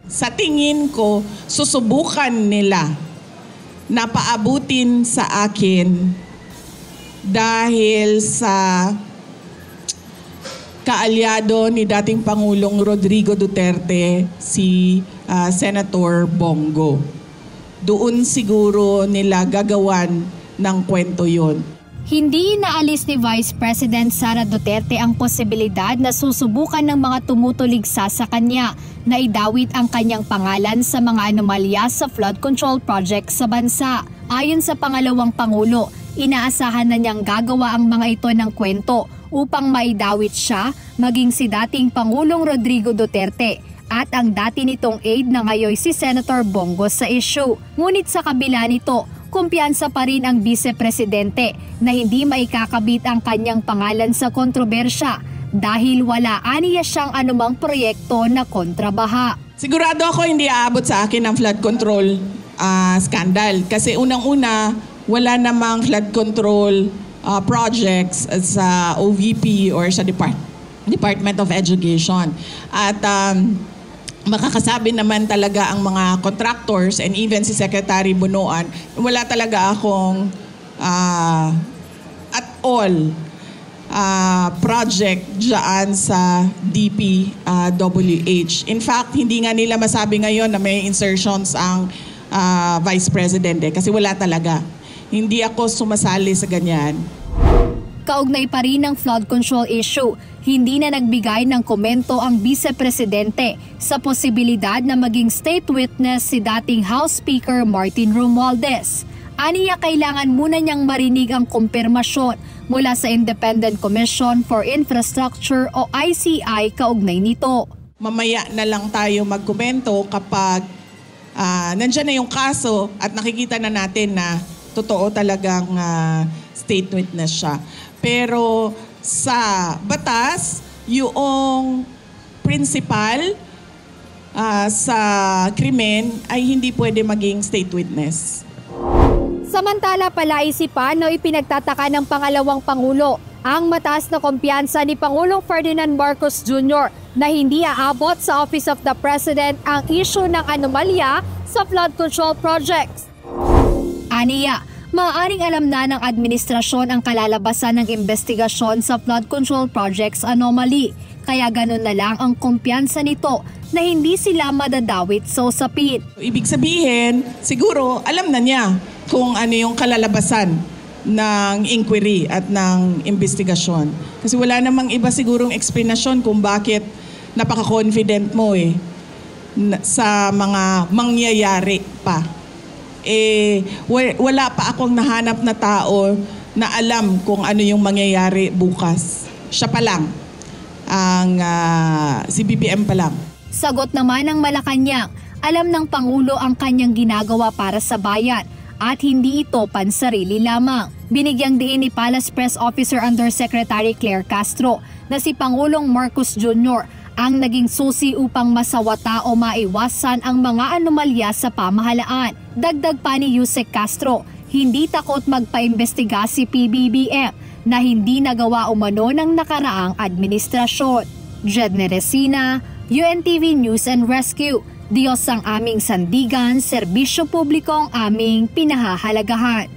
Sa tingin ko, susubukan nila na paabutin sa akin dahil sa kaalyado ni dating Pangulong Rodrigo Duterte, si Senator Bongo. Doon siguro nila gagawan ng kwento yon. Hindi inaalis ni Vice President Sara Duterte ang posibilidad na susubukan ng mga tumutuligsa sa kanya na idawit ang kanyang pangalan sa mga anomalya sa flood control project sa bansa. Ayon sa pangalawang Pangulo, inaasahan na niyang gagawa ang mga ito ng kwento upang maidawit siya, maging si dating Pangulong Rodrigo Duterte at ang dati nitong aide na ngayon si Senator Bongo sa issue. Ngunit sa kabila nito, kumpiyansa pa rin ang Vice-Presidente na hindi maikakabit ang kanyang pangalan sa kontrobersya dahil wala aniya siyang anumang proyekto na kontrabaha. Sigurado ako hindi aabot sa akin ang flood control scandal kasi unang-una wala namang flood control projects sa OVP or sa Department of Education. At makakasabi naman talaga ang mga contractors and even si Secretary Bunuan, wala talaga akong at all project dyan sa DPWH. In fact, hindi nga nila masabi ngayon na may insertions ang Vice President kasi wala talaga. Hindi ako sumasali sa ganyan. Kaugnay pa rin ng flood control issue, hindi na nagbigay ng komento ang Vice-Presidente sa posibilidad na maging state witness si dating House Speaker Martin Romualdez. Aniya kailangan muna niyang marinig ang kumpirmasyon mula sa Independent Commission for Infrastructure o ICI kaugnay nito. Mamaya na lang tayo magkomento kapag nandyan na yung kaso at nakikita na natin na totoo talagang state witness siya. Pero sa batas, yung principal sa krimen ay hindi pwede maging state witness. Samantala palaisipan o ipinagtataka ng pangalawang Pangulo ang mataas na kumpiyansa ni Pangulong Ferdinand Marcos Jr. na hindi aabot sa Office of the President ang issue ng anomalya sa flood control projects. Aniya, maaaring alam na ng administrasyon ang kalalabasan ng investigasyon sa flood control projects anomaly, kaya ganun na lang ang kumpiyansa nito na hindi sila madadawit sa usapin. Ibig sabihin, siguro alam na niya kung ano yung kalalabasan ng inquiry at ng investigasyon. Kasi wala namang iba sigurong explanation kung bakit napaka-confident mo sa mga mangyayari pa. Wala pa akong nahanap na tao na alam kung ano yung mangyayari bukas. Siya pa lang, si BBM pa lang. Sagot naman ng Malacanang, alam ng Pangulo ang kanyang ginagawa para sa bayan at hindi ito pansarili lamang. Binigyang diin ni Palace Press Officer Undersecretary Claire Castro na si Pangulong Marcos Jr. ang naging susi upang masawata o maiwasan ang mga anomalya sa pamahalaan. Dagdag pa ni Yusek Castro, hindi takot magpaimbestiga si PBBM na hindi nagawa umano ng nakaraang administrasyon. Jedne Resina, UNTV News and Rescue. Diyos ang aming sandigan, serbisyo publiko ang aming pinahahalagahan.